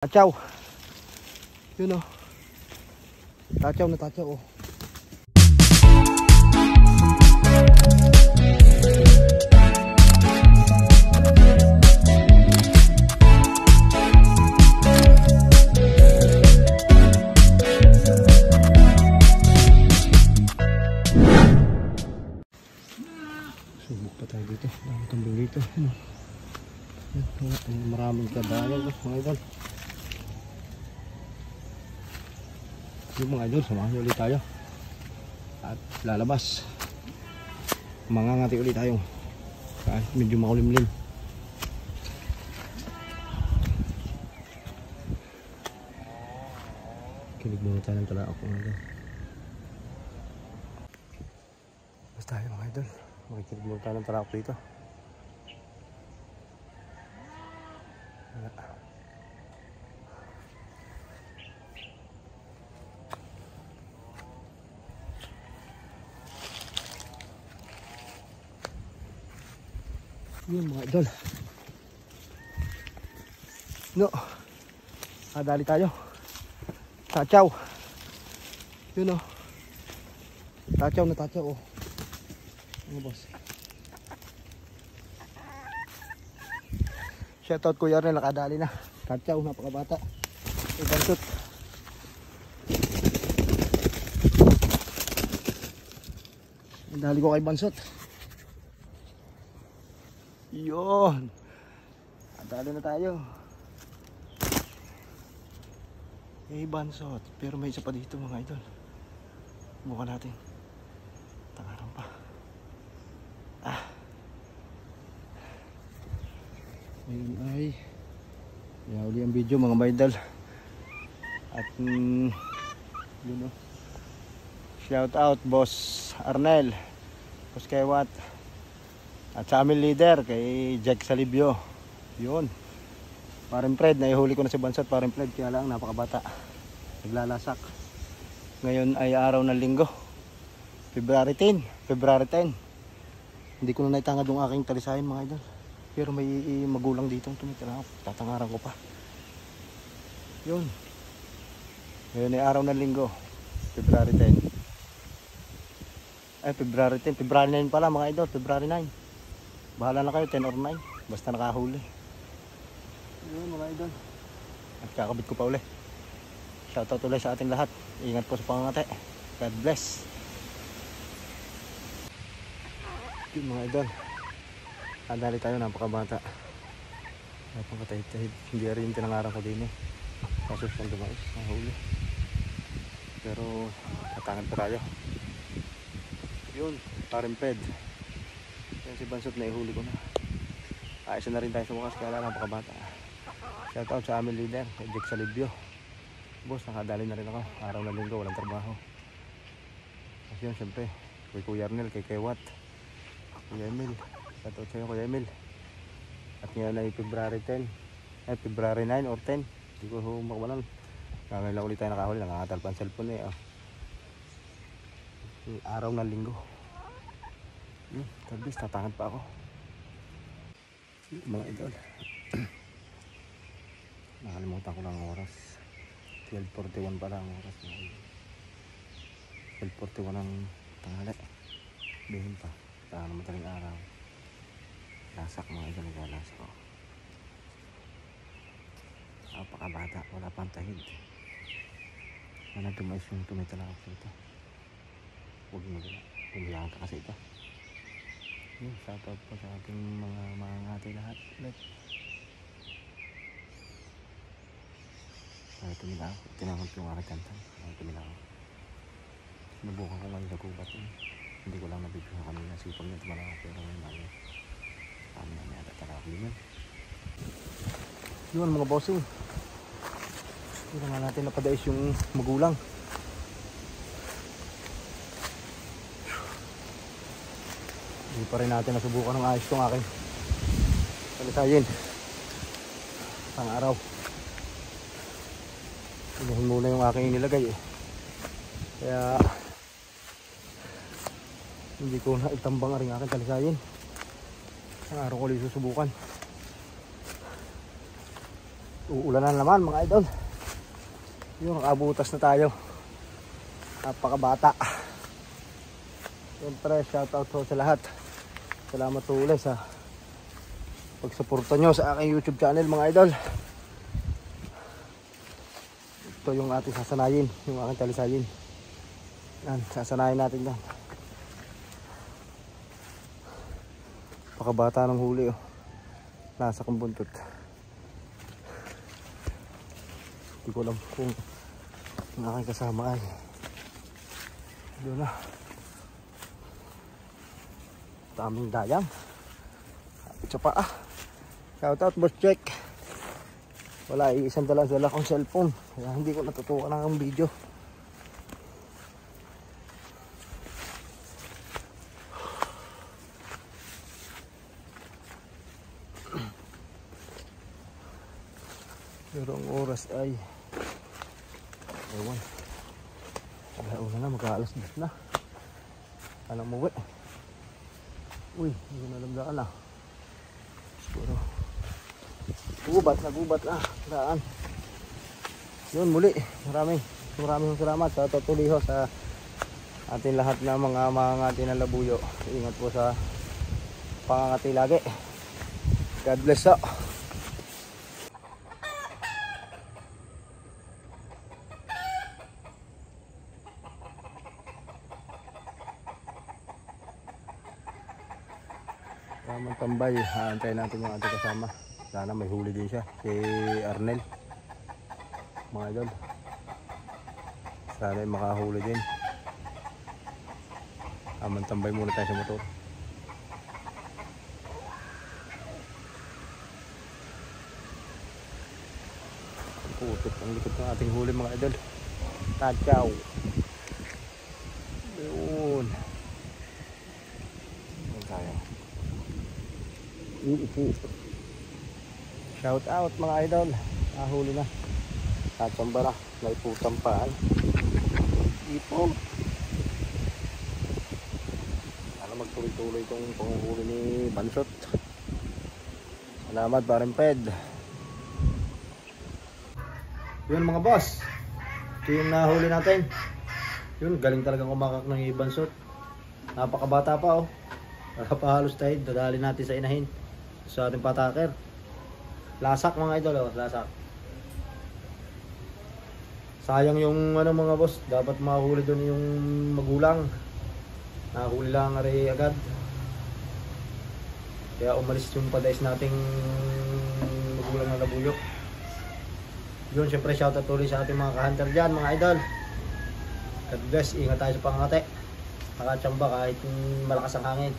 Tachaw. Yun o. Tachaw na tachaw o. Subok pa tayo dito. Dami tumbling dito. Maraming kadayan mga idol. Yung mga idol, samahan nyo ulit tayo at lalabas, mangangati ulit tayo kahit medyo makulimlim. Kilig muna tayo ng talaak mga idol. Basta tayo mga idol, makikilig muna tayo ng talaak dito. Yun mga idol. No. Kadali tayo. Tachaw. Yun o. Tachaw na tachaw o. Ano boss? Shoutout Kuya Arnel, nakadali na. Tachaw, napakabata. Ibansot. Dali ko kay Bansot. Yun. Adalo na tayo. Eh, Bansot. Pero may isa pa dito mga idol. Bukan natin. Tangarang pa. Ngayon ay uli ang video mga idol. At yun o. Shout out Boss Arnel, Boss Kewat, at sa aming leader kay Jack Salibio. Yun. Paring Fred, naihuli ko na si Bansot. Paring Fred, kaya lang napakabata, naglalasak. Ngayon ay araw ng linggo, February 10. Hindi ko na naitangad yung aking talisahin mga idol. Pero may magulang dito tumitira. Tatangaran ko pa. Yun. Ngayon ay araw ng linggo, February 10. Ay, February 10. February 9 pala mga idol. February 9. Bahala na kayo, 10 or 9. Basta nakahuli. Yun mga idol. At kakabit ko pa uli. Shoutout ulit sa ating lahat. Ingat po sa pangangati. God bless. Yun mga idol. Andali tayo, napakabata. Napakatahid-tahid. Hindi rin tinangarang ko din eh. Kaso siyang dumais. Nahuli. Pero tatangan pa tayo. Yun. Paring Fred. Si Bansot na ihuli ko na. Ayos na rin tayo sa bukas, kaya lang napakabata. Shoutout sa aming leader kay Jack Salibio. Boss, nakadali na rin ako. Araw na linggo, walang trabaho. Kasi yun, syempre kay Kuya Arnel, kay Kewat, Kuya Emil. Shoutout sa'yo Kuya Emil. At ngayon ay February 10. Ay February 9 or 10. Hindi ko makabalan. Ngayon lang ulit tayo nakahuli. Nangangatal pa ang cellphone eh. Araw na linggo. Tabis, tatangan pa ako. Mga idol. Nakalimutan ko lang ang oras. 12:41 pala ang oras. 12:41 ang tanghali. Bihin pa. Tahan naman taling araw. Lasak mga idol, naglasak ako. Napakabata, wala pang tahid. Mana dumais yung tumitala ako dito. Huwag mo din. Pumilahan ka kasi ito. Shoutout po sa ating mga ngati lahat ulit. Tumilaw, tinangon ko yung aking kantang. Tumilaw. Sinubukan ko ngayon sa gubat. Hindi ko lang nabibigyan kanina. Sipag niya tumalaw. Pero ngayon namin. Kami namin at tatakap din yun. Yun mga bossing. Hindi naman natin napadais yung magulang. Hindi pa rin natin nasubukan ng ayos itong aking talisayin. Pang araw. Inuhin muna yung aking inilagay eh. Kaya hindi ko na itambang ang aking talisayin. Ang araw ko ulit susubukan. Uulan na naman mga idol. Yung nakabutas na tayo. Napakabata. Siyempre shoutout po sa lahat. Salamat po ulit sa pagsuporta nyo sa aking YouTube channel mga idol. Ito yung ating sasanayin, yung aking talisayin. Yan, sasanayin natin yan. Pakabata ng huli oh. Nasa kumbuntot. Hindi ko alam kung ang aking kasama ay doon na. Daming dayang. Kapit sa paa. Shoutout boss check. Wala, isang dala akong cellphone. Kaya hindi ko natutukan ang video. Pero ang oras ay ewan. Alauna na, mag-aalas 10 na. Alam mo we. Uy, hindi ko nalamdaan na. Siguro gubat na daan. Yun muli, maraming salamat sa tutuliho sa ating lahat na mga mangangati ng labuyo. Ingat po sa pangangati lagi. God bless po. Tamang tambay, haantayin natin yung ating kasama. Sana may huli din siya, si Arnel. Mga idol. Sana ay makahuli din. Tamang tambay muna tayo sa motor. Ang putot, ang likod ng ating huli mga idol. Tatsaw. Yun. Yan tayo. Uupo. Shout out mga idol. Nahuli na. Tatsamba na. May putang paan. Ipong. Sana magtuloy-tuloy itong panguhuli ni Bansot. Salamat Paring Ped. Yun mga boss. Ito yung nahuli natin. Yun, galing talagang kumakak ng Bansot. Napakabata pa oh. Halos tayo. Dadali natin sa inahin. Sa ating pataker. Lasak mga idol oh, lasak. Sayang yung ano mga boss, dapat mahuli doon yung magulang. Nahuli lang ari agad. Kaya umalis yung padais nating magulang na labuyok. Yun, syempre shoutout tuloy sa ating mga ka-hunter dyan mga idol. God bless, ingat tayo sa pangangati. Nakatsamba kahit malakas ang hangin.